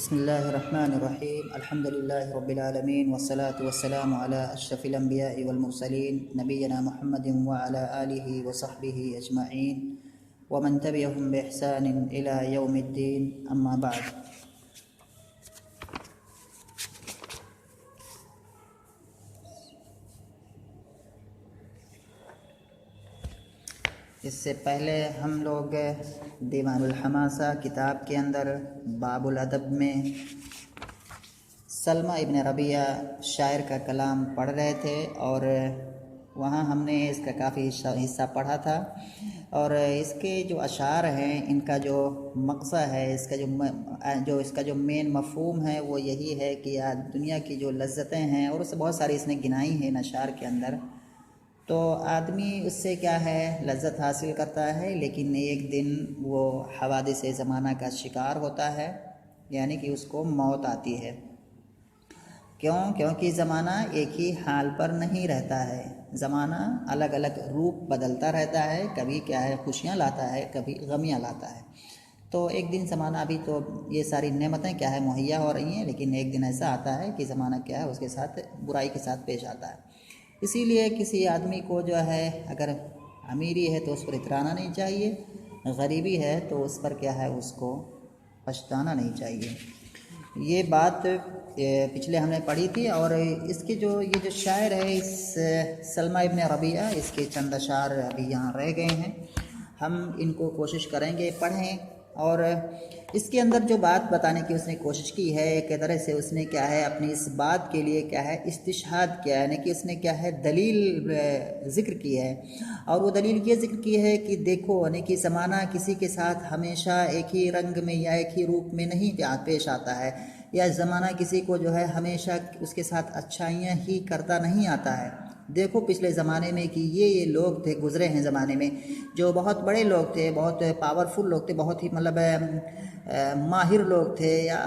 बिस्मिल्लाहिर्रहमानिर्रहीम अल्हम्दुलिल्लाहि रब्बिल आलमीन वस्सलातु वस्सलामु अला अशरफिल अंबिया'i वल मुरसलीन नबिय्यिना मुहम्मदिन व अला आलिहि व सहबिहि अजमईन व मन तबिअहुम बि इहसानिन इला यौमिद्दीन अम्मा बाद। इससे पहले हम लोग दीवानुल हमासा किताब के अंदर बाबुल अदब में सलमा इब्न रबिया शायर का कलाम पढ़ रहे थे और वहाँ हमने इसका काफ़ी हिस्सा पढ़ा था। और इसके जो अशार हैं, इनका जो मक़सद है, इसका जो मेन मफ़हूम है वो यही है कि आज दुनिया की जो लज्जतें हैं, और उससे बहुत सारी इसने गिनाई हैं इन अशार के अंदर। तो आदमी उससे क्या है लज्जत हासिल करता है, लेकिन एक दिन वो हवादिस ज़माना का शिकार होता है, यानी कि उसको मौत आती है। क्योंकि ज़माना एक ही हाल पर नहीं रहता है, ज़माना अलग अलग रूप बदलता रहता है। कभी क्या है खुशियाँ लाता है, कभी गमियाँ लाता है। तो एक दिन ज़माना, अभी तो ये सारी नेमतें क्या है मुहैया हो रही हैं, लेकिन एक दिन ऐसा आता है कि ज़माना क्या है उसके साथ बुराई के साथ पेश आता है। इसीलिए किसी आदमी को जो है अगर अमीरी है तो उस पर इतराना नहीं चाहिए, गरीबी है तो उस पर क्या है उसको पछताना नहीं चाहिए। ये बात पिछले हमने पढ़ी थी। और इसके ये जो शायर है इस सलमा इब्न रबिया, इसके चंद अशार अभी यहाँ रह गए हैं, हम इनको कोशिश करेंगे पढ़ें। और इसके अंदर जो बात बताने की उसने कोशिश की है, एक तरह से उसने क्या है अपनी इस बात के लिए क्या है इस्तिशहाद किया है, यानी कि उसने क्या है दलील ज़िक्र की है। और वो दलील ये ज़िक्र की है कि देखो, यानी कि ज़माना किसी के साथ हमेशा एक ही रंग में या एक ही रूप में नहीं पेश आता है, या ज़माना किसी को जो है हमेशा उसके साथ अच्छाइयाँ ही करता नहीं आता है। देखो पिछले ज़माने में कि ये लोग थे, गुज़रे हैं ज़माने में, जो बहुत बड़े लोग थे, बहुत पावरफुल लोग थे, बहुत ही मतलब माहिर लोग थे, या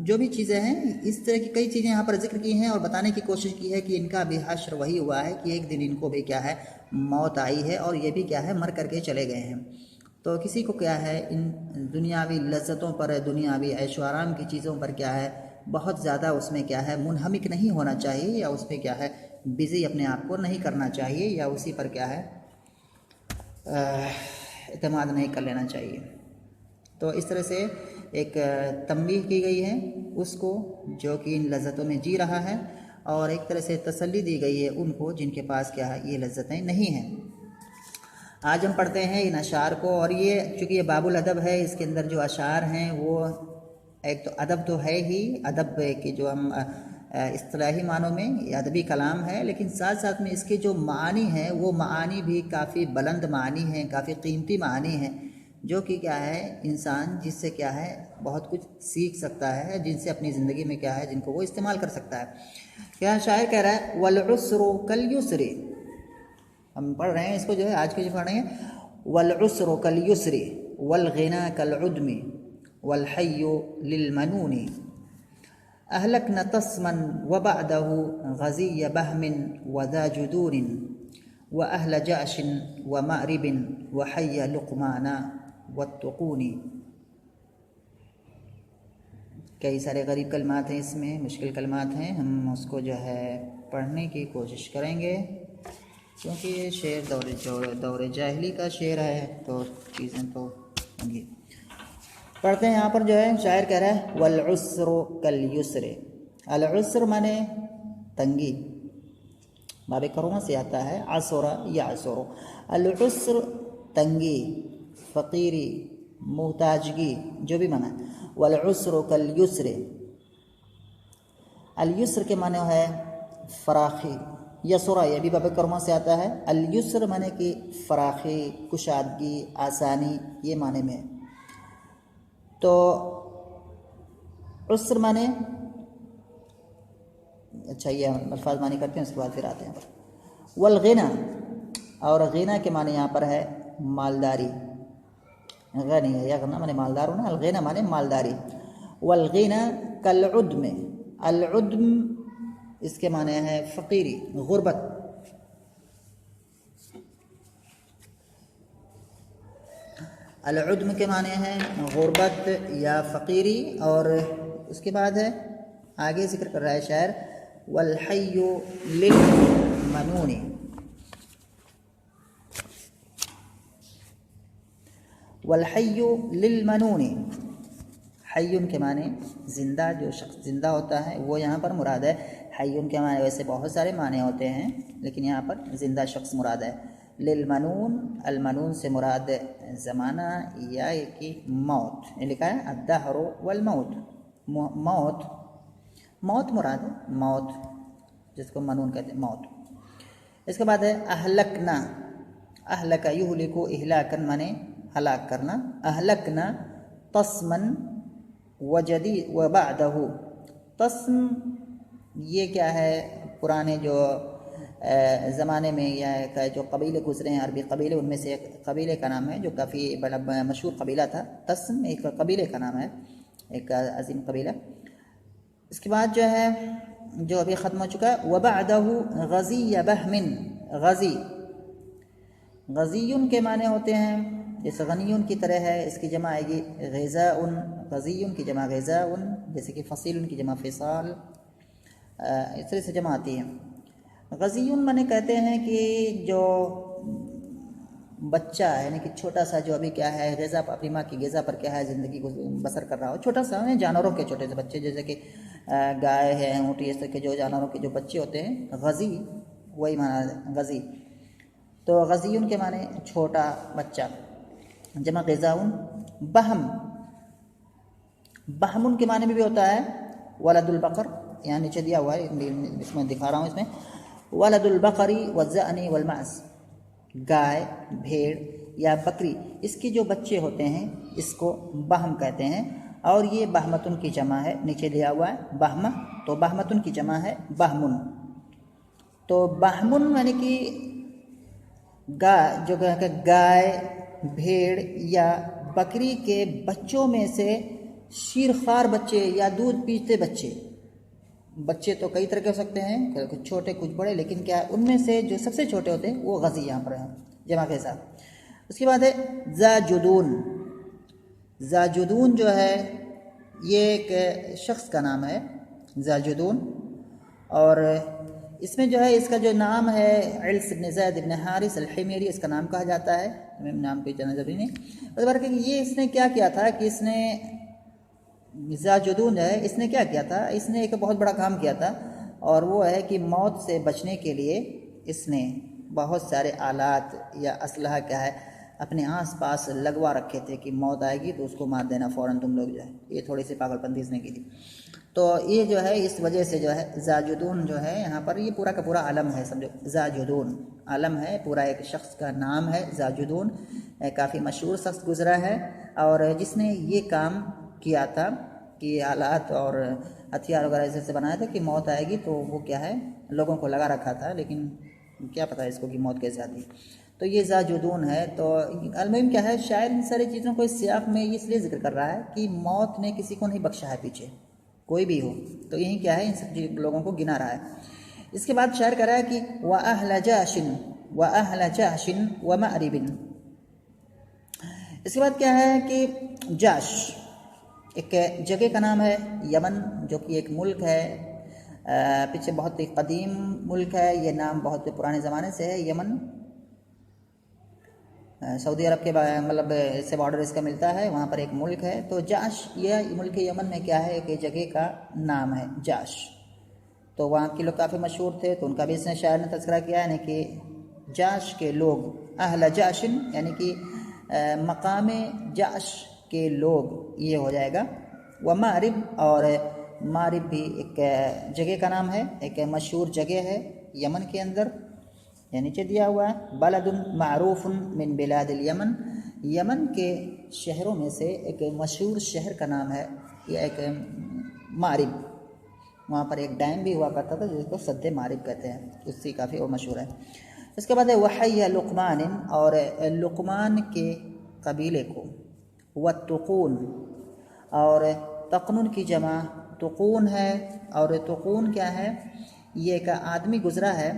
जो भी चीज़ें हैं, इस तरह की कई चीज़ें यहाँ पर जिक्र की हैं और बताने की कोशिश की है कि इनका भी हश्र वही हुआ है कि एक दिन इनको भी क्या है मौत आई है, और ये भी क्या है मर करके चले गए हैं। तो किसी को क्या है इन दुनियावी लज्जतों पर, दुनियावी ऐशो आराम की चीज़ों पर क्या है बहुत ज़्यादा उसमें क्या है मुनहमिक नहीं होना चाहिए, या उसमें क्या है बिज़ी अपने आप को नहीं करना चाहिए, या उसी पर क्या है इत्मीनान नहीं कर लेना चाहिए। तो इस तरह से एक तंबीह की गई है उसको जो कि इन लज्जतों में जी रहा है, और एक तरह से तसल्ली दी गई है उनको जिनके पास क्या है ये लज्जतें नहीं हैं। आज हम पढ़ते हैं इन अशार को, और ये चूँकि ये बाबुल अदब है, इसके अंदर जो अशार हैं वो एक तो अदब तो है ही, अदब की जो हम इस्तिलाही मानों में अदबी कलाम है, लेकिन साथ साथ में इसके जो मानी हैं वो मानी भी काफ़ी बुलंद मानी हैं, काफ़ी कीमती मानी हैं, जो कि क्या है इंसान जिससे क्या है बहुत कुछ सीख सकता है, जिनसे अपनी ज़िंदगी में क्या है जिनको वो इस्तेमाल कर सकता है। क्या शायर कह रहा है, वल उस्रु कल युस्री, हम पढ़ रहे हैं इसको जो है आज के जो पढ़ रहे हैं, वल उस्रु कल युस्री वल गिना कल उद्मी वल हय्यु लिल मनूनी अहलकना तस्मन व बअदहु गज़िय बहमिन व ज़ा जुदूरिन व अहल जअशिन व मअरिबिन व हय्य लुक़माना व तुक़ूनी। कई सारे गरीब कलमात हैं इसमें, मुश्किल कलमात हैं, हम उसको जो है पढ़ने की कोशिश करेंगे, क्योंकि ये शेर दौर जाहिली का शेर है, तो चीज़ें तो होंगी। पढ़ते हैं यहाँ पर जो है शायर कह रहा है, वल उस्रु कल युस्रे। अल उस्र माने तंगी, बाबे करोमा से आता है असरा या असरो। अल उस्र तंगी, फ़कीरी, मोहताजगी, जो भी माना। वल उस्रु कल युस्रे, अल युस्र के माने है फराखी, यसरा ये भी बाबे करोमा से आता है। अल युस्र माने कि फराखी, कुशादगी, आसानी, ये माने में। तो उस्र माने, अच्छा ये अल्फाज मानी करते हैं उसके बाद फिर आते हैं। वल गिना, और गिना के माने यहाँ पर है मालदारी, गनी है या गना माने मालदार होना, अल गिना माने मालदारी। वल गिना कल उद्म, अल उद्म इसके माने है फ़कीरी, गुर्बत। अल उद्म के माने हैं गुर्बत या फ़कीरी, और उसके बाद है आगे जिक्र कर रहा है शायर, वल हय्यु लिल मनूनी, वल हय्यु लिल मनूनी, हय्युन के माने ज़िंदा, जो शख्स ज़िंदा होता है वो यहाँ पर मुराद है। हय्युन के माने वैसे बहुत सारे माने होते हैं, लेकिन यहाँ पर ज़िंदा शख्स मुराद है। लिल मनून, अल मनून से मुराद ज़माना या कि मौत, ये लिखा है अद्दहरु वल मौत, मौत, मौत मुराद है, मौत जिसको मनून कहते हैं, मौत। इसके बाद है अहलकना, अहलका युहलिकु इहलाकन माने हलाक करना, अहलकना तस्मन वजदी व बादहु, तस्म ये क्या है, पुराने जो ज़माने में या जो कबीले गुजरे हैं, अरबी कबीले, उनमें से एक कबीले का नाम है जो काफ़ी बड़ा मशहूर कबीला था। तस्म एक कबीले का नाम है, एक अजीम कबीला। इसके बाद जो है जो अभी ख़त्म हो चुका है, वबादहु गज़ी या बहमिन, गज़ी, गज़ीयुन के माने होते हैं जैसे गनीयुन की तरह है, इसकी जमा आएगी ग़िज़ाउन, गज़ीयुन की जमा ग़िज़ाउन, जैसे कि फ़सीलुन की जमा फ़िसाल, इस तरह से जमा आती है। गज़ीयुन माने कहते हैं कि जो बच्चा है, यानी कि छोटा सा जो अभी क्या है ग़िज़ा, अपनी माँ की ग़िज़ा पर क्या है ज़िंदगी को बसर कर रहा हो, छोटा सा है, जानवरों के छोटे से बच्चे, जैसे कि गाय है, ऊँट, इस तरह के जो जानवरों के जो बच्चे होते हैं, गज़ी वही माना गज़ी। तो गज़ीयुन के माने छोटा बच्चा, जमा ग़िज़ाउन। बहम, बहमुन के माने में भी होता है वलदुल बकर, यहाँ नीचे दिया हुआ है, इसमें दिखा रहा हूँ, इसमें वलदुल बकरी वज़अनी वल माज़, गाय, भेड़ या बकरी, इसके जो बच्चे होते हैं इसको बहम कहते हैं। और ये बहमतुन की जमा है, नीचे दिया हुआ है बहमा, तो बहमतुन की जमा है बहमुन। तो बहमुन यानी कि गाय, जो गाय, भेड़ या बकरी के बच्चों में से शीरखार बच्चे या दूध पीते बच्चे, बच्चे तो कई तरह के हो सकते हैं, कुछ छोटे कुछ बड़े, लेकिन क्या उनमें से जो सबसे छोटे होते हैं वो गज़ी यहाँ पर हैं, जमा के साथ। उसके बाद है ज़ाजुदून, ज़ाजुदून जो है ये एक शख्स का नाम है ज़ाजुदून, और इसमें जो है इसका जो नाम है इल्स इब्न ज़ैद इब्न हारिस अल-हिमयरी, इसका नाम कहा जाता है, नाम की इतना ज़रूरी नहीं। उस बार कि ये इसने क्या किया था कि इसने ज़ाजुदून है, इसने क्या किया था, इसने एक बहुत बड़ा काम किया था, और वो है कि मौत से बचने के लिए इसने बहुत सारे आलात या असलहा क्या है अपने आसपास लगवा रखे थे कि मौत आएगी तो उसको मार देना फ़ौरन तुम लोग जो है, ये थोड़ी सी पागलपंती इसने की थी। तो ये जो है इस वजह से जो है ज़ाजुदून जो है यहाँ पर ये पूरा का पूरा आलम है, समझो ज़ाजुदून आलम है, पूरा एक शख्स का नाम है ज़ाजुदून, काफ़ी मशहूर शख्स गुजरा है और जिसने ये काम किया था कि आलात और हथियार वगैरह ऐसे बनाया था कि मौत आएगी तो वो क्या है लोगों को लगा रखा था, लेकिन क्या पता इसको कि मौत कैसे आती। तो ये ज़ाजुदून है। तो अलमुहिम क्या है, शायर इन सारी चीज़ों को इस सियाक में इसलिए जिक्र कर रहा है कि मौत ने किसी को नहीं बख्शा है, पीछे कोई भी हो, तो यही क्या है इन सब लोगों को गिना रहा है। इसके बाद शायर कह रहा है कि व अहल जाशिन व मअरिबिन। इसके बाद क्या है कि जाश एक जगह का नाम है, यमन जो कि एक मुल्क है, पीछे बहुत ही कदीम मुल्क है, ये नाम बहुत पुराने ज़माने से है। यमन सऊदी अरब के मतलब इससे बॉर्डर इसका मिलता है, वहाँ पर एक मुल्क है। तो जाश ये मुल्क यमन में क्या है, एक जगह का नाम है जाश। तो वहाँ के लोग काफ़ी मशहूर थे, तो उनका भी इसने शायर ने तज़किरा किया, यानी कि जाश के लोग, अहल जाशिन यानी कि मकाम जाश के लोग, ये हो जाएगा। व मारिब, और मारिब भी एक जगह का नाम है, एक मशहूर जगह है यमन के अंदर, या नीचे दिया हुआ है बलदुन मारूफुन मिन बिलादिल यमन, यमन के शहरों में से एक मशहूर शहर का नाम है या एक मारिब। वहाँ पर एक डैम भी हुआ करता था जिसको सद्दे मारिब कहते हैं, उससे काफ़ी वो मशहूर है। इसके बाद है वहय्य लुक़मान, और लुक़मान के कबीले को, व तुक़ून, और तक़नुन की जमा तुक़ून है। और तुक़ून क्या है, ये एक आदमी गुजरा है।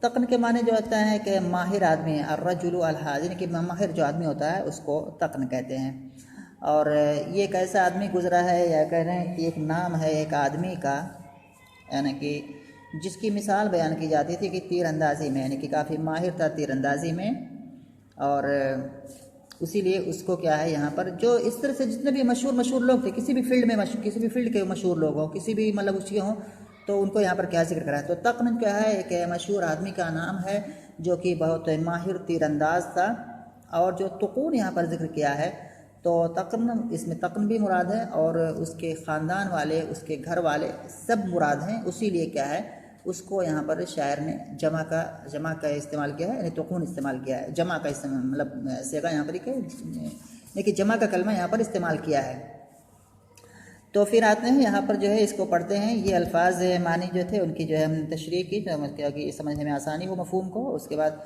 तक़न के माने जो होता है कि माहिर आदमी, अर्रजुलु अल हाज़िर, कि माहिर जो आदमी होता है उसको तक़न कहते हैं। और ये एक ऐसा आदमी गुजरा है, या कह रहे हैं कि एक नाम है एक आदमी का, यानी कि जिसकी मिसाल बयान की जाती थी कि तीरंदाजी में, यानी कि काफ़ी माहिर था तीरंदाजी में। और इसीलिए उसको क्या है यहाँ पर, जो इस तरह से जितने भी मशहूर लोग थे, किसी भी फील्ड में किसी भी फील्ड के मशहूर लोग हों, किसी भी मतलब उसके हों, तो उनको यहाँ पर क्या जिक्र करा है। तो तक़न क्या है, एक मशहूर आदमी का नाम है जो कि बहुत माहिर तीरंदाज था। और जो तुकून यहाँ पर जिक्र किया है, तो तक़न, इसमें तक़न भी मुराद है और उसके ख़ानदान वाले, उसके घर वाले सब मुराद हैं। उसी लिए क्या है, उसको यहाँ पर शायर ने जमा का इस्तेमाल किया है, यानी तुकून इस्तेमाल किया है। जमा का इस्तेमाल मतलब सेगा यहाँ पर लेकिन जमा का कलमा यहाँ पर इस्तेमाल किया है। तो फिर आते हैं यहाँ पर जो है, इसको पढ़ते हैं। ये अल्फाज मानी जो थे उनकी जो है हमने तशरीह की, तो कि समझने में आसानी हो मफ़हूम को। उसके बाद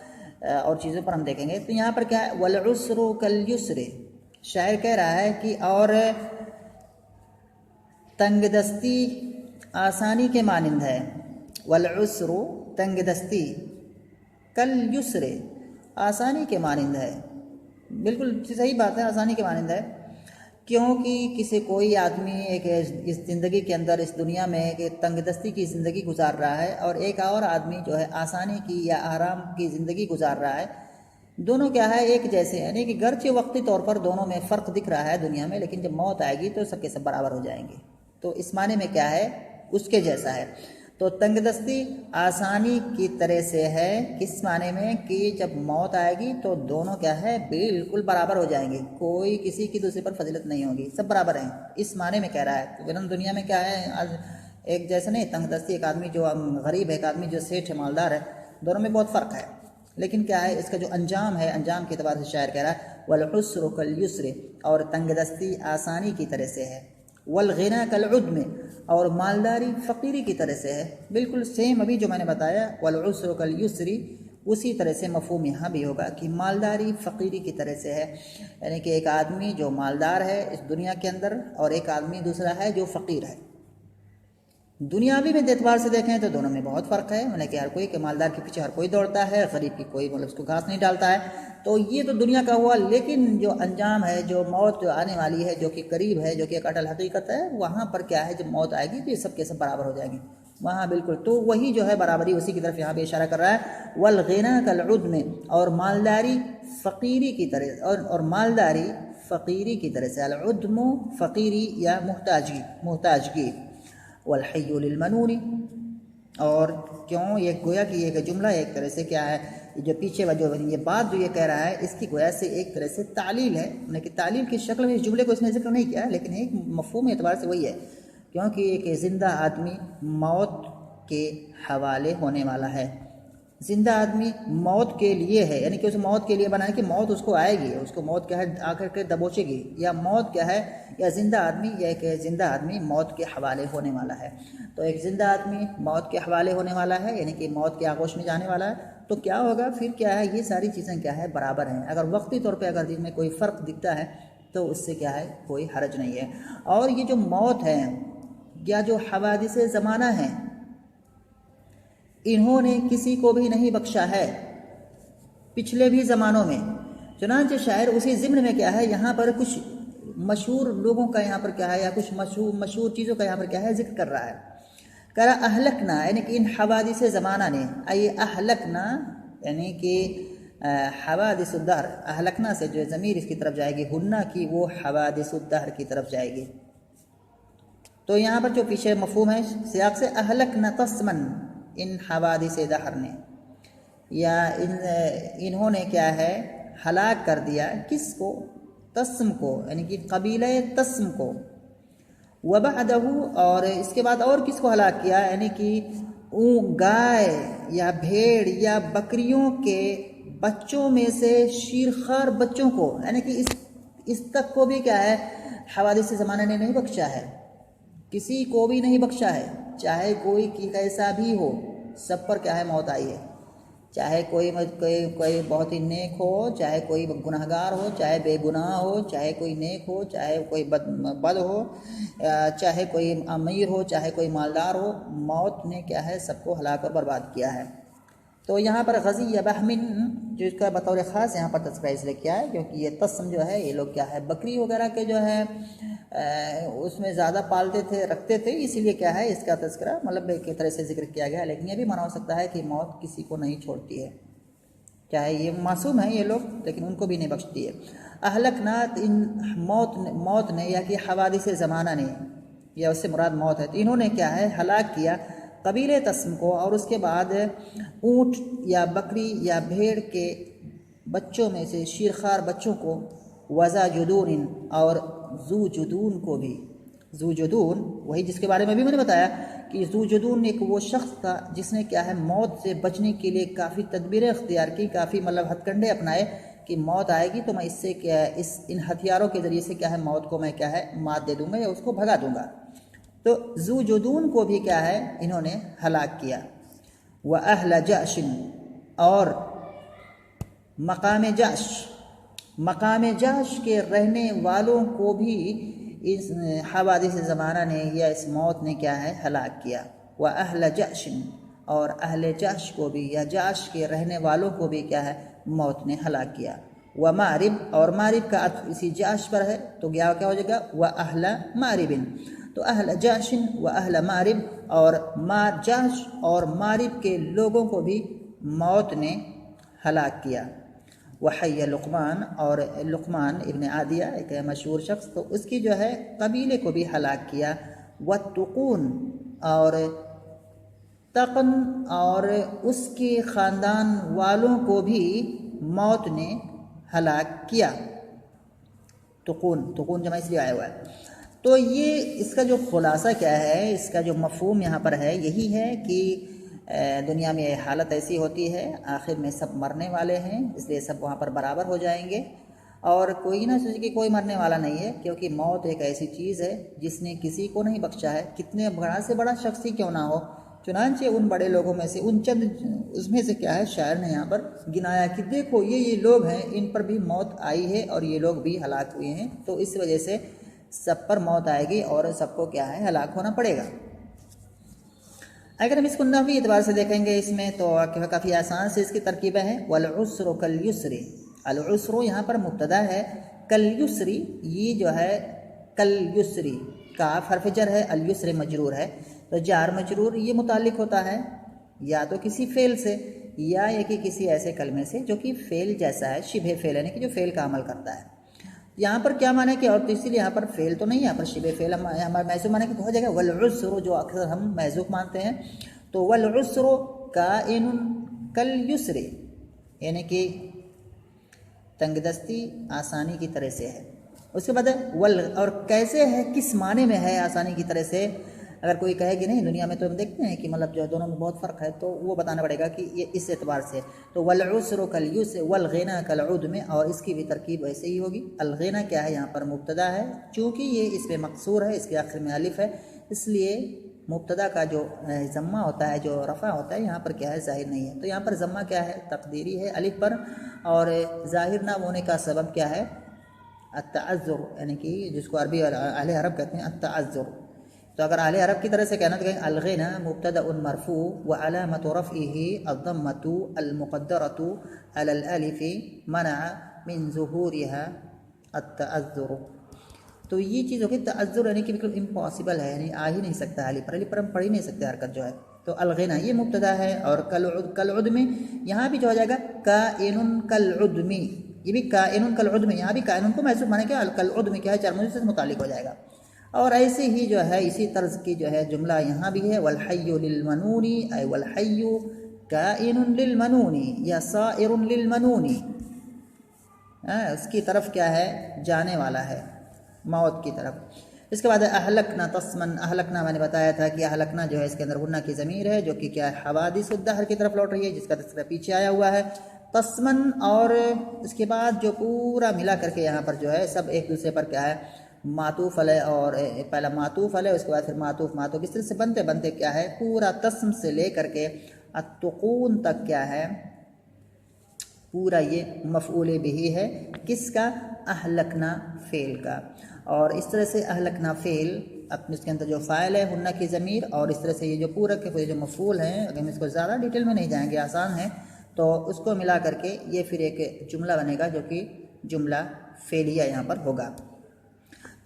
और चीज़ों पर हम देखेंगे। तो यहाँ पर क्या है, वल उस्रु कल युस्र, शायर कह रहा है कि और तंगदस्ती आसानी के मानिंद है। वल उस्रु तंगदस्ती कल युस्र, आसानी के मानिंद है। बिल्कुल सही बात है, आसानी के मानिंद है। क्योंकि किसी कोई आदमी एक इस ज़िंदगी के अंदर, इस दुनिया में एक तंगदस्ती की ज़िंदगी गुजार रहा है, और एक और आदमी जो है आसानी की या आराम की ज़िंदगी गुजार रहा है। दोनों क्या है, एक जैसे हैं, यानी कि गर्चे वक्ती तौर पर दोनों में फ़र्क दिख रहा है दुनिया में, लेकिन जब मौत आएगी तो सबके सब बराबर हो जाएंगे। तो इस माने में क्या है, उसके जैसा है। तो तंगदस्ती आसानी की तरह से है, किस माने में कि जब मौत आएगी तो दोनों क्या है, बिल्कुल बराबर हो जाएंगे, कोई किसी की दूसरे पर फजीलत नहीं होगी, सब बराबर हैं, इस माने में कह रहा है। तो वरना दुनिया में क्या है, आज एक जैसे नहीं, तंगदस्ती एक आदमी जो गरीब है, एक आदमी जो सेठ है, मालदार है, दोनों में बहुत फ़र्क है। लेकिन क्या है, इसका जो अंजाम है, अंजाम के अतबार से शायर कह रहा है वल उस्र कल युस्र, और तंगदस्ती आसानी की तरह से है। वल गिना कल उद्म, और मालदारी फ़कीरी की तरह से है। बिल्कुल सेम अभी जो मैंने बताया, वल उस्र कल युस्री, उसी तरह से मफ़हूम यहाँ भी होगा कि मालदारी फ़कीरी की तरह से है। यानी कि एक आदमी जो मालदार है इस दुनिया के अंदर, और एक आदमी दूसरा है जो फ़कीर है। दुनियावी में एतबार से देखें तो दोनों में बहुत फ़र्क है। मैंने कि हर कोई के मालदार के पीछे हर कोई दौड़ता है, गरीब की कोई मतलब उसको घास नहीं डालता है। तो ये तो दुनिया का हुआ, लेकिन जो अंजाम है, जो मौत जो आने वाली है, जो कि करीब है, जो कि एक अटल हकीकत है, वहाँ पर क्या है, जब मौत आएगी तो ये सब के सब बराबर हो जाएंगे वहाँ, बिल्कुल। तो वही जो है बराबरी, उसी की तरफ यहाँ पे इशारा कर रहा है। वल गिना कल उद्म, और मालदारी फ़कीरी की तरह, और मालदारी फ़कीरी की तरह से, अल उद्म फ़कीरी या मुहताजगी। वल हय्यु लिल मनूनी, और क्यों ये गोया कि ये जुमला एक तरह से क्या है, जो पीछे जो ये बात जो ये कह रहा है, इसकी गोया से एक तरह से तालील है। यानी कि तालील की शक्ल में इस जुमले को इसने जिक्र नहीं किया, लेकिन एक मफ़हूम एतबार से वही है। क्योंकि एक ज़िंदा आदमी मौत के हवाले होने वाला है, ज़िंदा आदमी मौत के लिए है, यानी कि उस मौत के लिए बना है कि मौत उसको आएगी, उसको मौत क्या है आकर के दबोचेगी, या मौत क्या है, या ज़िंदा आदमी, या एक ज़िंदा आदमी मौत के हवाले होने वाला है। तो एक ज़िंदा आदमी मौत के हवाले होने वाला है, यानी कि मौत के आगोश में जाने वाला है। तो क्या होगा फिर, क्या है, ये सारी चीज़ें क्या है, बराबर हैं। अगर वक्ती तौर पर अगर जिनमें कोई फ़र्क दिखता है तो उससे क्या है, कोई हरज नहीं है। और ये जो मौत है या जो हवादिस ज़माना है, इन्होंने किसी को भी नहीं बख्शा है पिछले भी ज़मानों में। चुनांचे शायर उसी ज़िम्न में क्या है, यहाँ पर कुछ मशहूर लोगों का यहाँ पर क्या है, या कुछ मशहूर चीज़ों का यहाँ पर क्या है जिक्र कर रहा है। कह रहा अहलकना, यानी कि इन हवादिस ज़माना ने, आइए अहलकना यानी कि हवादिस उद्दहर, अहलकना से जो ज़मीर इसकी तरफ जाएगी, हुन्ना की, वो हवादिस उद्दहर की तरफ जाएगी। तो यहाँ पर जो पीछे मफ़हूम है सियाक से, अहलकना तस्मन, इन हवादिस दहर ने, या इन्होंने क्या है, हलाक कर दिया किसको, तस्म को, यानी कि कबीला तस्म को। वबअदहु, और इसके बाद और किसको हलाक किया, यानी कि गाय या भेड़ या बकरियों के बच्चों में से शीरखार बच्चों को, यानी कि इस तक को भी क्या है, हवादिस ज़माने ने नहीं बख्शा है, किसी को भी नहीं बख्शा है। चाहे कोई कैसा भी हो, सब पर क्या है, मौत आई है। चाहे कोई बहुत ही नेक हो, चाहे कोई गुनहगार हो, चाहे बेगुनाह हो, चाहे कोई नेक हो, चाहे कोई बद हो, चाहे कोई अमीर हो, चाहे कोई मालदार हो, मौत ने क्या है, सबको हलाक और बर्बाद किया है। तो यहाँ पर गज़ी या बहमिन जो इसका बतौर ख़ास यहाँ पर तस्करा इसलिए किया है क्योंकि ये तस्म जो है ये लोग क्या है बकरी वगैरह के जो है उसमें ज़्यादा पालते थे रखते थे, इसीलिए क्या है इसका तस्करा मतलब एक तरह से जिक्र किया गया है। लेकिन ये भी माना हो सकता है कि मौत किसी को नहीं छोड़ती है, चाहे ये मासूम है ये लोग लेकिन उनको भी नहीं बख्शती है। अहलकना इन मौत ने या कि हवादिस ज़माना ने या उससे मुराद मौत है, तो इन्होंने क्या है हलाक किया कबीले तस्म को और उसके बाद ऊँट या बकरी या भेड़ के बच्चों में से शीरखार बच्चों को, वज़ा जुदून और जू जुदून को भी। जू जुदून वही जिसके बारे में भी मैंने बताया कि जू जुदून एक वो शख्स था जिसने क्या है मौत से बचने के लिए काफ़ी तदबीरें अख्तियार की, काफ़ी मतलब हथकंडे अपनाए कि मौत आएगी तो मैं इससे क्या इन हथियारों के ज़रिए से क्या है मौत को मैं क्या है मात दे दूँगा या उसको भगा दूँगा। तो जू जुदून को भी क्या है इन्होंने हलाक किया। व अहल जशन और मकाम जाश के रहने वालों को भी इस हवादिस ज़माना ने या इस मौत ने क्या है हलाक किया। व अहल जशन और अहल जाश को भी या जाश के रहने वालों को भी क्या है मौत ने हलाक किया। व मारिब और मारिब का अर्थ इसी जाश पर है तो क्या हो जाएगा व अहल मारिबिन, तो अहल जाशिन व अहल मारिब और जाश और मारिब के लोगों को भी मौत ने हलाक किया। वहय लुक़मान और लुक़मान इब्न आदिया एक मशहूर शख्स, तो उसकी जो है कबीले को भी हलाक किया। व तुक़ून और तक़न और उसके ख़ानदान वालों को भी मौत ने हलाक किया। तुक़ून जमा इसलिए आया हुआ है। तो ये इसका जो खुलासा क्या है, इसका जो मफ़हूम यहाँ पर है यही है कि दुनिया में हालत ऐसी होती है, आखिर में सब मरने वाले हैं, इसलिए सब वहाँ पर बराबर हो जाएंगे और कोई ना सोचे कि कोई मरने वाला नहीं है, क्योंकि मौत एक ऐसी चीज़ है जिसने किसी को नहीं बख्शा है, कितने बड़ा से बड़ा शख्स ही क्यों ना हो। चुनांचे उन बड़े लोगों में से उन चंद उसमें से क्या है शायर ने यहाँ पर गिनाया कि देखो ये लोग हैं, इन पर भी मौत आई है और ये लोग भी हलाक हुए हैं, तो इस वजह से सब पर मौत आएगी और सबको क्या है हलाक होना पड़ेगा। अगर हम इसको नहवी एतबार से देखेंगे इसमें तो काफ़ी आसान से इसकी तरकीबें हैं। वल उस्र कल युस्री, अल उस्र यहाँ पर मुब्तदा है, कल युस्री ये जो है कल युस्री काफ हर्फ जर है, अल युस्र मजरूर है, तो जार मजरूर ये मुतालिक होता है या तो किसी फ़ेल से या ये कि किसी ऐसे कलमे से जो कि फ़ेल जैसा है, शिबे फ़ेल यानी कि जो फ़ेल का अमल करता है। यहाँ पर क्या माने कि और तो इसीलिए यहाँ पर फ़ेल तो नहीं है, यहाँ पर शिबे फ़ेल हमारा महसूब माने कि तो हो जाएगा वल उस्र, जो अक्सर हम महसूब मानते हैं, तो वल उस्र काइनुन कल युस्री यानी कि तंगदस्ती आसानी की तरह से है। उसके बाद वल और कैसे है, किस माने में है आसानी की तरह से। अगर कोई कहे कि नहीं दुनिया में तो हम देखते हैं कि मतलब जो दोनों में बहुत फ़र्क है, तो वो बताना पड़ेगा कि ये इस एतबार से। तो वल उस्र कल युस्र वल ग़िना कल उद्म, और इसकी भी तरकीब वैसे ही होगी। अल ग़िना क्या है यहाँ पर मुब्तदा है, चूँकि ये इस पर मकसूर है, इसके आखिर में अलिफ है, इसलिए मुब्तदा का जो ज़म्मा होता है, जो रफ़ा होता है, यहाँ पर क्या है ज़ाहिर नहीं है। तो यहाँ पर ज़म्मा क्या है तक़दीरी है अलिफ पर, और ज़ाहिर ना होने का सबब क्या है अत्तअज़्ज़ुर, यानी कि जिसको अरबी अहले अरब कहते हैं अत्तअज़्ज़ुर। तो अगर अहले अरब की तरह से कहना तो कहें अल ग़िना मुब्तदअ मरफ़ू व अलामतु रफ़इही अद्दम्मतु अलमुक़द्दरतु अलल अलिफ़ि मनअ मिन ज़ुहूरिहा अत्तअज़्ज़ुर। तो ये चीज़ होगी तअज़्ज़ुर यानी कि बिल्कुल इम्पॉसिबल है, यानी आ ही नहीं सकता, अली पर हम पढ़ ही नहीं सकते हरकत जो है। तो अल ग़िना ये मुब्तदा है, और कल उद्मी यहाँ भी जो हो जाएगा काइनुन कल उद्मी, ये भी काइनुन कल उद्मी, यहाँ भी काइनुन को महसूस माने क्या कल उद्मी क्या है चार मुझे से मुतालिक हो जाएगा। और ऐसे ही जो है इसी तर्ज की जो है जुमला यहाँ भी है वल हय्यु लिल मनूनी ऐ वल हय्यु काइनुन लिल मनूनी या साइरुन लिल मनूनी, उसकी तरफ क्या है जाने वाला है मौत की तरफ। इसके बाद अहलकना तस्मन, अहलकना मैंने बताया था कि अहलकना जो है इसके अंदर गुन्ना की ज़मीर है जो कि क्या है हवादिस उद्दहर की तरफ लौट रही है, जिसका तस्करा पीछे आया हुआ है तस्मन। और इसके बाद जो पूरा मिला करके यहाँ पर जो है सब एक दूसरे पर क्या है मातूफ़ है, और पहला मातूफ़ है उसके बाद फिर मातूफ़ इस तरह से बनते बनते क्या है पूरा तस्म से ले करके अत्तुक़ून तक क्या है पूरा ये मफ़ऊल बिही है किसका अहलकना फ़ेल का। और इस तरह से अहलकना फ़ेल अपने इसके अंदर जो फ़ाइल है हुन्ना की ज़मीर, और इस तरह से ये जो पूरा के पूरे जो मफ़ऊल हैं, अगर हम इसको ज़्यादा डिटेल में नहीं जाएंगे आसान है, तो उसको मिला करके ये फिर एक जुमला बनेगा जो कि जुमला फेलिया यहाँ पर होगा।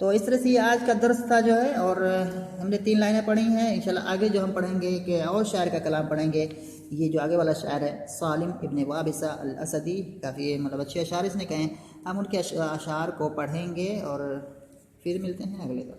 तो इस तरह से ये आज का दर्स था जो है, और हमने 3 लाइनें पढ़ी हैं। इंशाल्लाह आगे जो हम पढ़ेंगे कि और शायर का कलाम पढ़ेंगे। ये जो आगे वाला शायर है सालिम इब्न वाबिसा अल असदी, काफ़ी मतलब अच्छे अशार इसने कहे हैं। हम उनके अशार को पढ़ेंगे और फिर मिलते हैं अगले बार।